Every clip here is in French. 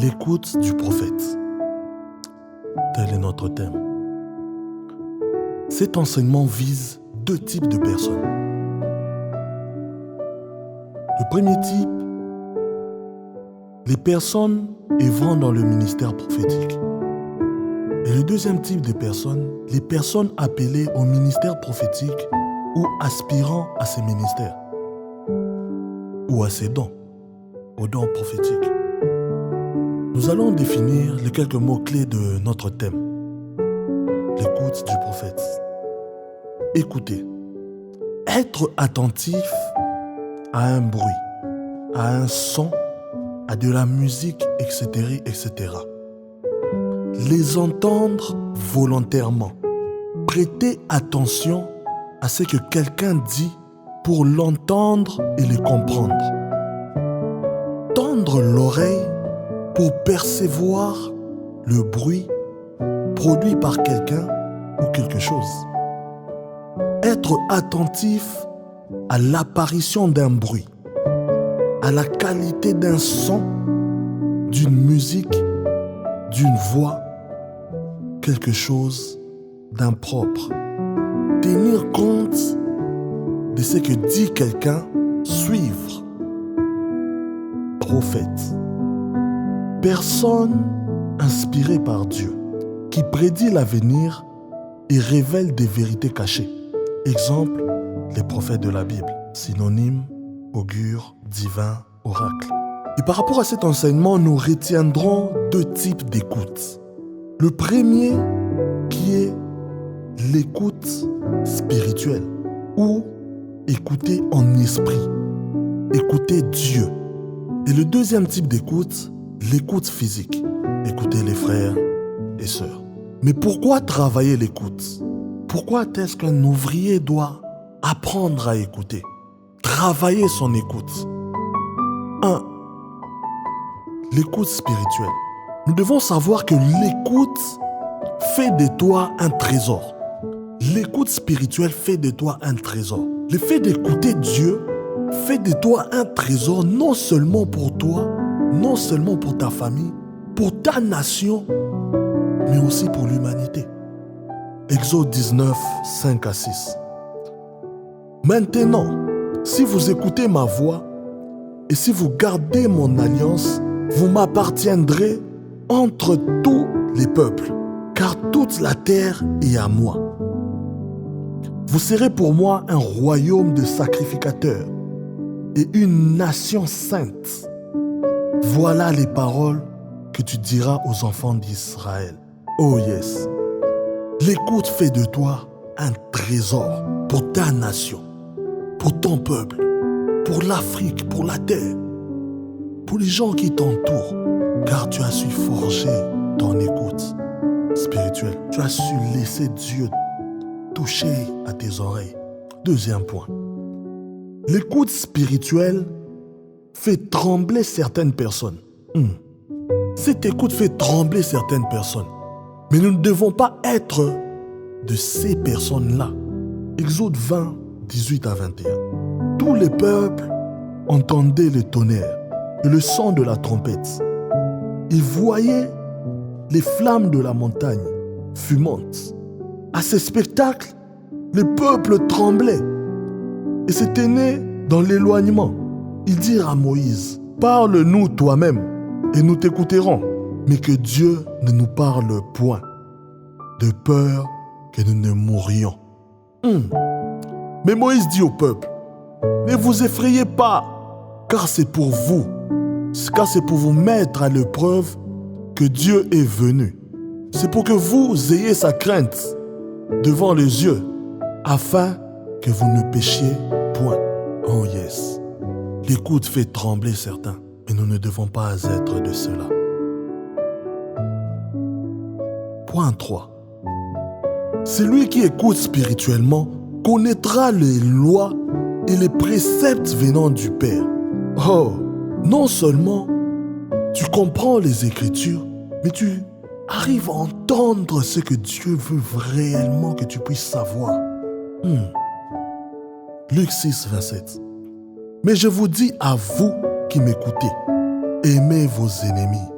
L'écoute du prophète. Tel est notre thème. Cet enseignement vise deux types de personnes. Le premier type, les personnes œuvrant dans le ministère prophétique. Et le deuxième type de personnes, les personnes appelées au ministère prophétique ou aspirant à ces ministères ou à ces dons, aux dons prophétiques. Nous allons définir les quelques mots-clés de notre thème. L'écoute du prophète. Écoutez. Être attentif à un bruit, à un son, à de la musique, etc., etc. Les entendre volontairement. Prêter attention à ce que quelqu'un dit pour l'entendre et le comprendre. Tendre l'oreille pour percevoir le bruit produit par quelqu'un ou quelque chose. Être attentif à l'apparition d'un bruit, à la qualité d'un son, d'une musique, d'une voix, quelque chose d'impropre. Tenir compte de ce que dit quelqu'un, suivre. Prophète. Personne inspirée par Dieu, qui prédit l'avenir et révèle des vérités cachées. Exemple, les prophètes de la Bible. Synonyme, augure, divin, oracle. Et par rapport à cet enseignement, nous retiendrons deux types d'écoute. Le premier, qui est l'écoute spirituelle, ou écouter en esprit, écouter Dieu. Et le deuxième type d'écoute, l'écoute physique, écouter les frères et sœurs. Mais pourquoi travailler l'écoute? Pourquoi est-ce qu'un ouvrier doit apprendre à écouter? Travailler son écoute. 1. L'écoute spirituelle. Nous devons savoir que l'écoute fait de toi un trésor. L'écoute spirituelle fait de toi un trésor. Le fait d'écouter Dieu fait de toi un trésor non seulement pour toi, non seulement pour ta famille, pour ta nation, mais aussi pour l'humanité. Exode 19, 5 à 6. Maintenant, si vous écoutez ma voix et si vous gardez mon alliance, vous m'appartiendrez entre tous les peuples, car toute la terre est à moi. Vous serez pour moi un royaume de sacrificateurs et une nation sainte. Voilà les paroles que tu diras aux enfants d'Israël. Oh yes. L'écoute fait de toi un trésor pour ta nation, pour ton peuple, pour l'Afrique, pour la terre, pour les gens qui t'entourent, car tu as su forger ton écoute spirituelle. Tu as su laisser Dieu toucher à tes oreilles. Deuxième point. L'écoute spirituelle fait trembler certaines personnes. Cette écoute fait trembler certaines personnes. Mais nous ne devons pas être de ces personnes-là. Exode 20, 18 à 21. Tous les peuples entendaient le tonnerre et le son de la trompette. Ils voyaient les flammes de la montagne fumantes. À ce spectacle, le peuple tremblait et se tenait dans l'éloignement. Ils dirent à Moïse, « Parle-nous toi-même et nous t'écouterons. » Mais que Dieu ne nous parle point, de peur que nous ne mourions. Mais Moïse dit au peuple, ne vous effrayez pas, car c'est pour vous mettre à l'épreuve que Dieu est venu. C'est pour que vous ayez sa crainte devant les yeux, afin que vous ne péchiez point. Oh yes. L'écoute fait trembler certains, mais nous ne devons pas être de cela. Point 3. Celui qui écoute spirituellement connaîtra les lois et les préceptes venant du Père. Oh, non seulement tu comprends les Écritures, mais tu arrives à entendre ce que Dieu veut réellement que tu puisses savoir. Luc 6, 27. Mais je vous dis à vous qui m'écoutez, aimez vos ennemis,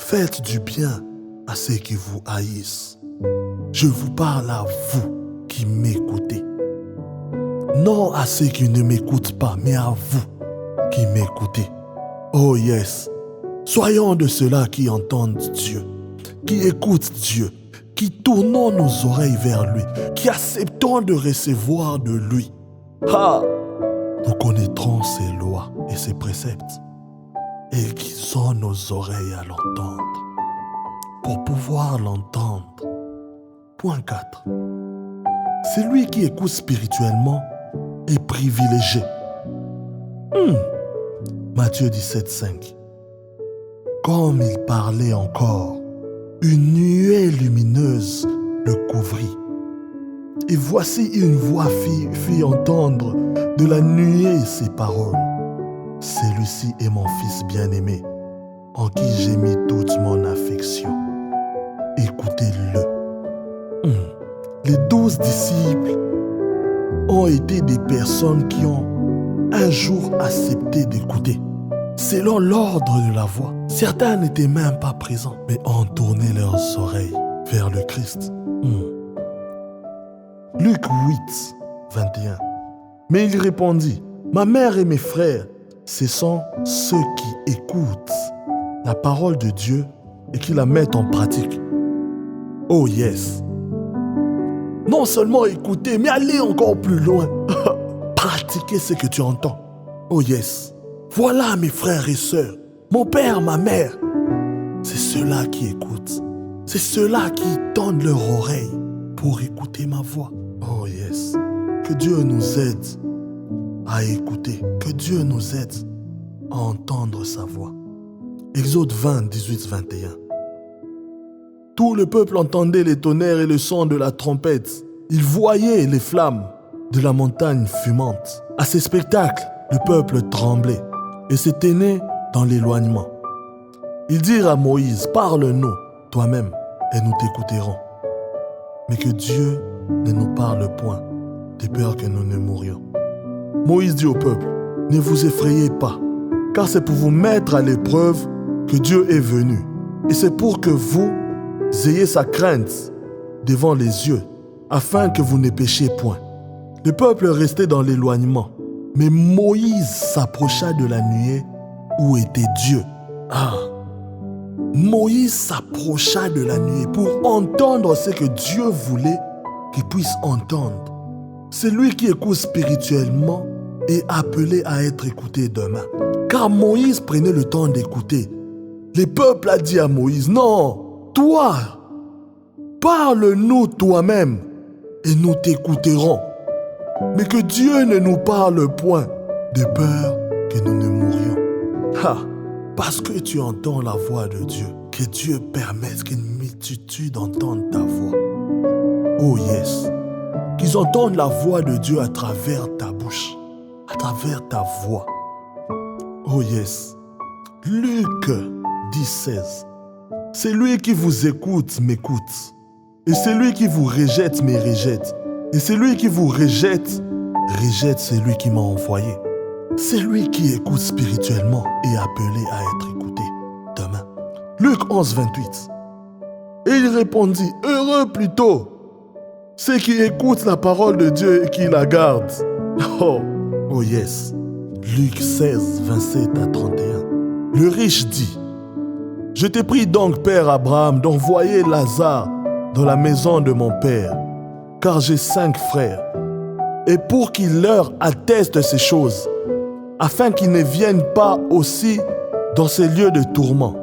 Faites du bien à ceux qui vous haïssent. Je vous parle à vous qui m'écoutez. Non à ceux qui ne m'écoutent pas, mais à vous qui m'écoutez. Oh yes, soyons de ceux-là qui entendent Dieu, qui écoutent Dieu, qui tournons nos oreilles vers lui, qui acceptons de recevoir de lui. Nous connaîtrons ses lois et ses préceptes et aiguisons nos oreilles à l'entendre pour pouvoir l'entendre. Point 4. Celui qui écoute spirituellement est privilégié. Matthieu 17,5. Comme il parlait encore, une nuée lumineuse le couvrit. Et voici une voix fit entendre de la nuée ces paroles. Celui-ci est mon fils bien-aimé, en qui j'ai mis toute mon affection. Écoutez-le. Les 12 disciples ont été des personnes qui ont un jour accepté d'écouter. Selon l'ordre de la voix, certains n'étaient même pas présents, mais ont tourné leurs oreilles vers le Christ. Luc 8, 21. Mais il répondit, ma mère et mes frères, ce sont ceux qui écoutent la parole de Dieu et qui la mettent en pratique. Oh yes. Non seulement écouter, mais aller encore plus loin. Pratiquer ce que tu entends. Oh yes. Voilà mes frères et sœurs, mon père, ma mère. C'est ceux-là qui écoutent. C'est ceux-là qui tendent leur oreille pour écouter ma voix. Oh yes. Que Dieu nous aide à écouter. Que Dieu nous aide à entendre sa voix. Exode 20, 18, 21. Tout le peuple entendait les tonnerres et le son de la trompette. Il voyait les flammes de la montagne fumante. À ces spectacles, le peuple tremblait et se tenait dans l'éloignement. Ils dirent à Moïse, parle-nous toi-même et nous t'écouterons. Mais que Dieu ne nous parle point, de peur que nous ne mourions. Moïse dit au peuple, ne vous effrayez pas, car c'est pour vous mettre à l'épreuve que Dieu est venu. Et c'est pour que vous ayez sa crainte devant les yeux, afin que vous ne péchiez point. Le peuple restait dans l'éloignement, mais Moïse s'approcha de la nuée où était Dieu. Moïse s'approcha de la nuée pour entendre ce que Dieu voulait qu'il puisse entendre. Celui qui écoute spirituellement est appelé à être écouté demain. Car Moïse prenait le temps d'écouter. Le peuple a dit à Moïse, non, toi, parle-nous toi-même et nous t'écouterons. Mais que Dieu ne nous parle point, de peur que nous ne mourions. Parce que tu entends la voix de Dieu, que Dieu permette qu'une multitude entende ta voix. Oh yes, qu'ils entendent la voix de Dieu à travers ta bouche, à travers ta voix. Oh yes, Luc 10, 16. Celui qui vous écoute m'écoute, et celui qui vous rejette me rejette, et celui qui vous rejette, rejette celui qui m'a envoyé. Celui qui écoute spirituellement est appelé à être écouté demain. Luc 11, 28. Et il répondit, heureux plutôt ceux qui écoutent la parole de Dieu et qui la gardent. Oh yes. Luc 16, 27 à 31. Le riche dit, je t'ai pris donc, Père Abraham, d'envoyer Lazare dans la maison de mon père, car j'ai 5 frères, et pour qu'il leur atteste ces choses, afin qu'ils ne viennent pas aussi dans ces lieux de tourment.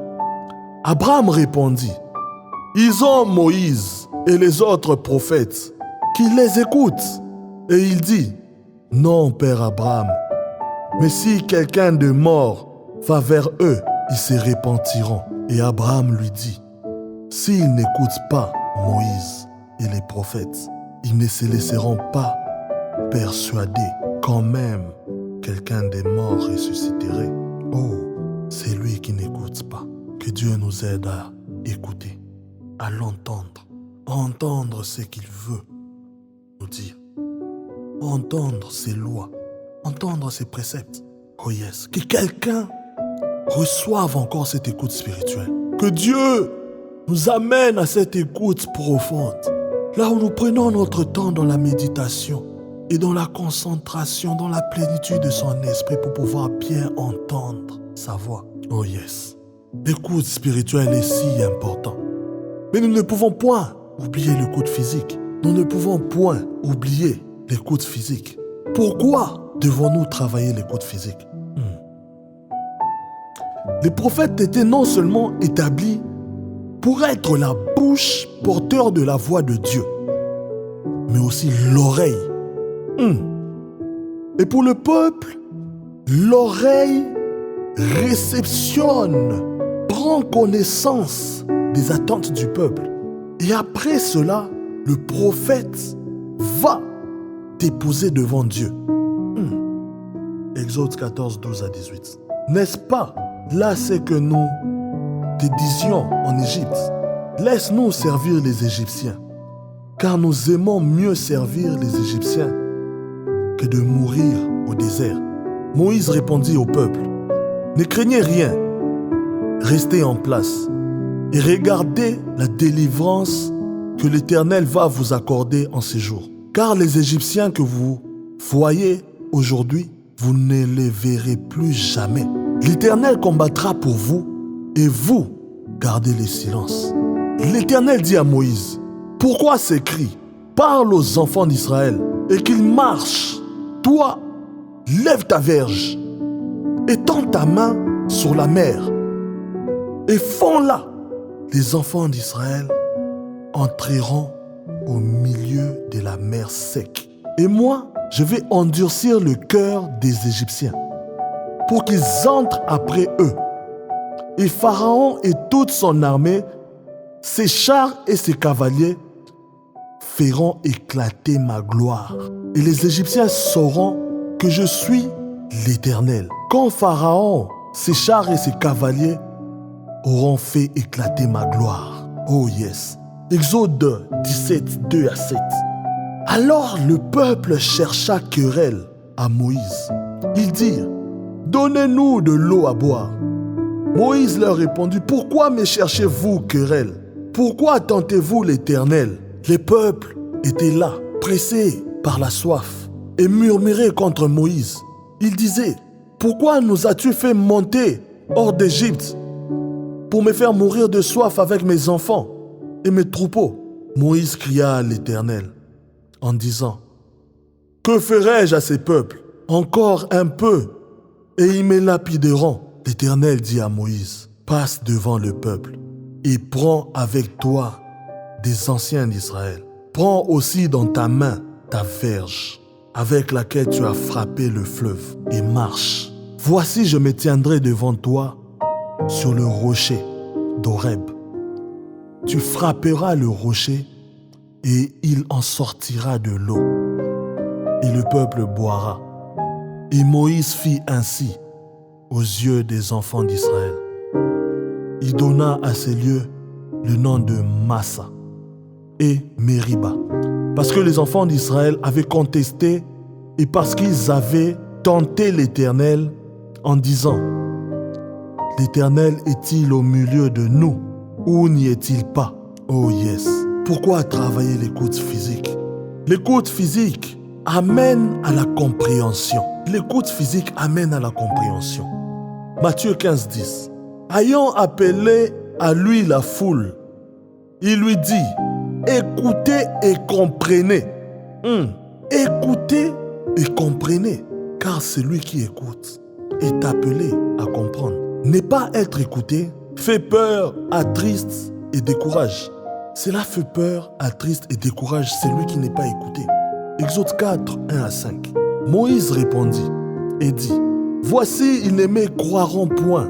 Abraham répondit, ils ont Moïse et les autres prophètes, qui les écoutent. Et il dit, non, Père Abraham, mais si quelqu'un de mort va vers eux, ils se repentiront. Et Abraham lui dit, s'ils n'écoutent pas Moïse et les prophètes, ils ne se laisseront pas persuader quand même quelqu'un des morts ressusciterait. Oh, c'est lui qui n'écoute pas. Que Dieu nous aide à écouter, à l'entendre, à entendre ce qu'il veut nous dire, entendre ses lois, entendre ses préceptes. Oh yes, que quelqu'un reçoive encore cette écoute spirituelle. Que Dieu nous amène à cette écoute profonde, là où nous prenons notre temps dans la méditation et dans la concentration, dans la plénitude de son esprit pour pouvoir bien entendre sa voix. Oh yes. L'écoute spirituelle est si importante. Mais nous ne pouvons point oublier l'écoute physique. Nous ne pouvons point oublier l'écoute physique. Pourquoi devons-nous travailler l'écoute physique? Les prophètes étaient non seulement établis pour être la bouche porteur de la voix de Dieu, mais aussi l'oreille. Et pour le peuple, l'oreille réceptionne, prend connaissance des attentes du peuple. Et après cela, le prophète va déposer devant Dieu. Exode 14, 12 à 18. N'est-ce pas? Là, c'est que nous te disions en Égypte, laisse-nous servir les Égyptiens, car nous aimons mieux servir les Égyptiens que de mourir au désert. Moïse répondit au peuple, ne craignez rien, restez en place et regardez la délivrance que l'Éternel va vous accorder en ces jours. Car les Égyptiens que vous voyez aujourd'hui, vous ne les verrez plus jamais. L'Éternel combattra pour vous et vous gardez le silence. L'Éternel dit à Moïse, pourquoi ces cris? Parle aux enfants d'Israël et qu'ils marchent. Toi, lève ta verge et tends ta main sur la mer et fonds-la. Les enfants d'Israël entreront au milieu de la mer sec. Et moi, je vais endurcir le cœur des Égyptiens pour qu'ils entrent après eux. Et Pharaon et toute son armée, ses chars et ses cavaliers feront éclater ma gloire. Et les Égyptiens sauront que je suis l'Éternel. Quand Pharaon, ses chars et ses cavaliers auront fait éclater ma gloire. Oh yes. Exode 17, 2 à 7. Alors le peuple chercha querelle à Moïse. Ils dirent, donnez-nous de l'eau à boire. Moïse leur répondit, pourquoi me cherchez-vous querelle? Pourquoi tentez-vous l'Éternel? Les peuples étaient là, pressés par la soif, et murmuraient contre Moïse. Ils disaient, pourquoi nous as-tu fait monter hors d'Égypte pour me faire mourir de soif avec mes enfants et mes troupeaux? Moïse cria à l'Éternel en disant, que ferai-je à ces peuples? Encore un peu, et ils me lapideront. L'Éternel dit à Moïse, passe devant le peuple et prends avec toi des anciens d'Israël. Prends aussi dans ta main ta verge avec laquelle tu as frappé le fleuve et marche. Voici, je me tiendrai devant toi sur le rocher d'Horeb. Tu frapperas le rocher et il en sortira de l'eau et le peuple boira. Et Moïse fit ainsi aux yeux des enfants d'Israël. Il donna à ces lieux le nom de Massa et Mériba, parce que les enfants d'Israël avaient contesté et parce qu'ils avaient tenté l'Éternel en disant, l'Éternel est-il au milieu de nous ou n'y est-il pas? Oh yes. Pourquoi travailler l'écoute physique? L'écoute physique amène à la compréhension. L'écoute physique amène à la compréhension. Matthieu 15, 10. Ayant appelé à lui la foule, il lui dit, écoutez et comprenez. Écoutez et comprenez, car celui qui écoute est appelé à comprendre. Ne pas être écouté fait peur, attriste et décourage. Cela fait peur, attriste et décourage celui qui n'est pas écouté. Exode 4, 1 à 5. Moïse répondit et dit, voici, ils ne me croiront point,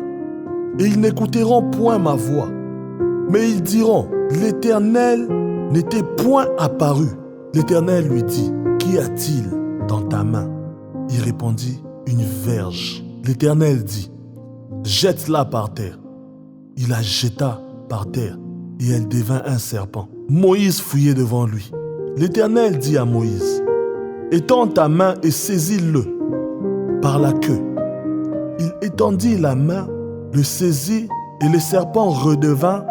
et ils n'écouteront point ma voix. Mais ils diront, l'Éternel n'était point apparu. L'Éternel lui dit, qu'y a-t-il dans ta main? Il répondit, une verge. L'Éternel dit, jette-la par terre. Il la jeta par terre, et elle devint un serpent. Moïse fouillait devant lui. L'Éternel dit à Moïse, étends ta main et saisis-le par la queue. Il étendit la main, le saisit Et le serpent redevint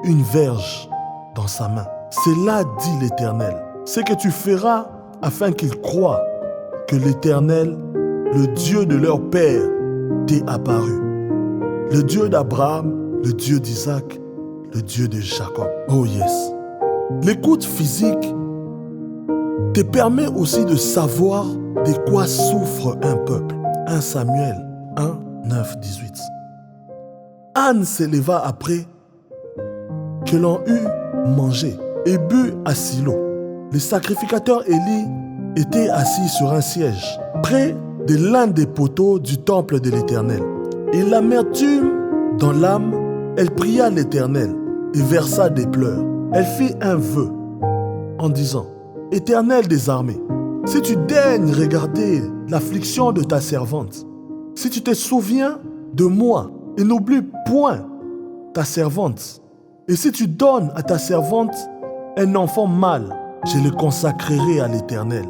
une verge dans sa main. C'est là, dit l'Éternel, c'est que tu feras afin qu'ils croient que l'Éternel, le Dieu de leur père, t'est apparu. Le Dieu d'Abraham, le Dieu d'Isaac, le Dieu de Jacob. Oh yes. L'écoute physique te permet aussi de savoir de quoi souffre un peuple. 1 Samuel 1, 9, 18. Anne s'éleva après que l'on eut mangé et bu à Silo. Le sacrificateur Élie était assis sur un siège, près de l'un des poteaux du temple de l'Éternel. Et l'amertume dans l'âme, elle pria l'Éternel et versa des pleurs. Elle fit un vœu en disant, « Éternel des armées, si tu daignes regarder l'affliction de ta servante, si tu te souviens de moi et n'oublie point ta servante, et si tu donnes à ta servante un enfant mâle, je le consacrerai à l'Éternel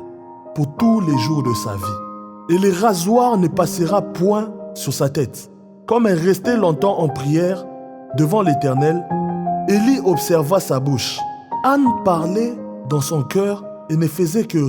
pour tous les jours de sa vie. Et le rasoir ne passera point sur sa tête. » Comme elle restait longtemps en prière devant l'Éternel, Élie observa sa bouche. Anne parlait dans son cœur et ne faisait que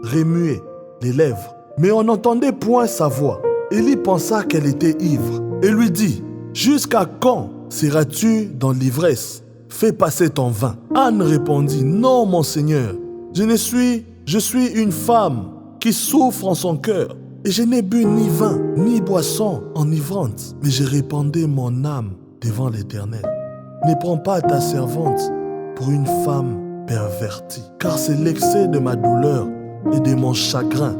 remuer les lèvres. Mais on n'entendait point sa voix. Élie pensa qu'elle était ivre et lui dit, « Jusqu'à quand seras-tu dans l'ivresse? Fais passer ton vin. » Anne répondit, « Non, mon Seigneur, je suis une femme qui souffre en son cœur. Et je n'ai bu ni vin, ni boisson enivrante, mais je répandais mon âme devant l'Éternel. Ne prends pas ta servante pour une femme pervertie, car c'est l'excès de ma douleur et de mon chagrin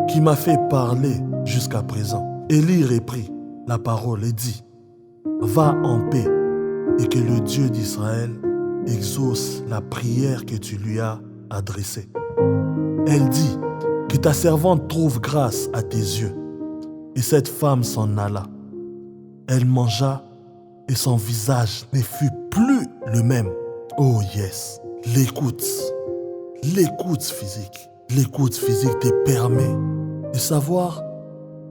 qui m'a fait parler jusqu'à présent. » Élie reprit la parole et dit, « Va en paix et que le Dieu d'Israël exauce la prière que tu lui as adressée. » Elle dit, « Que ta servante trouve grâce à tes yeux. » Et cette femme s'en alla. Elle mangea et son visage ne fut plus le même. Oh yes, l'écoute physique. L'écoute physique te permet de savoir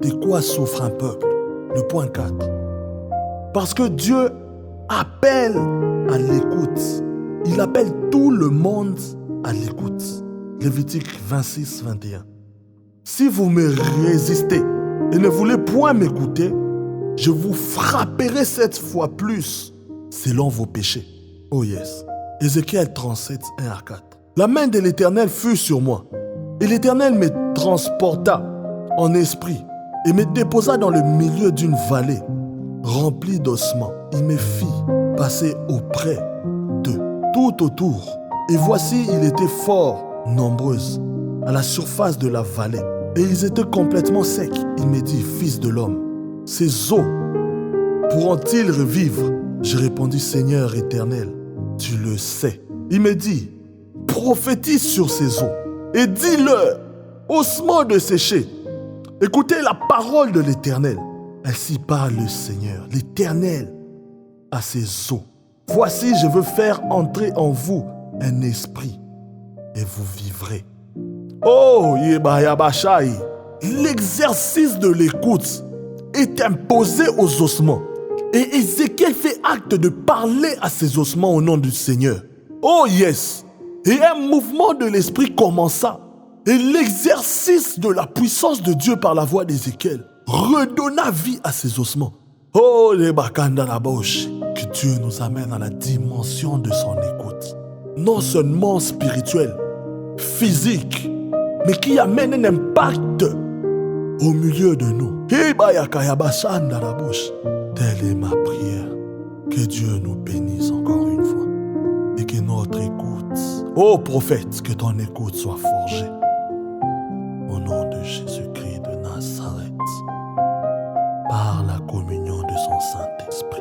de quoi souffre un peuple. Le point 4. Parce que Dieu appelle à l'écoute. Il appelle tout le monde à l'écoute. Lévitique 26, 21. Si vous me résistez et ne voulez point m'écouter, je vous frapperai 7 fois plus selon vos péchés. Oh yes. Ézéchiel 37, 1 à 4. La main de l'Éternel fut sur moi, et l'Éternel me transporta en esprit et me déposa dans le milieu d'une vallée remplie d'ossements. Il me fit passer auprès d'eux, tout autour. Et voici, il était fort nombreuses à la surface de la vallée. Et ils étaient complètement secs. Il me dit, « Fils de l'homme, ces eaux pourront-ils revivre ?» Je répondis, « Seigneur éternel, tu le sais. » Il me dit, « Prophétise sur ces eaux et dis-leur, ossements de sécher, écoutez la parole de l'Éternel. » Ainsi parle le Seigneur, l'Éternel, à ces eaux. « Voici, je veux faire entrer en vous un esprit et vous vivrez. » Oh, Yebayabashai, l'exercice de l'écoute est imposé aux ossements. Et Ézéchiel fait acte de parler à ces ossements au nom du Seigneur. Oh yes! Et un mouvement de l'esprit commença. Et l'exercice de la puissance de Dieu par la voix d'Ézéchiel redonna vie à ces ossements. Oh, les Bakandalabosh, que Dieu nous amène à la dimension de son écoute. Non seulement spirituelle, physique, mais qui amène un impact au milieu de nous. Telle est ma prière. Que Dieu nous bénisse encore une fois. Et que notre écoute, ô prophète, que ton écoute soit forgée. Au nom de Jésus-Christ de Nazareth, par la communion de son Saint-Esprit.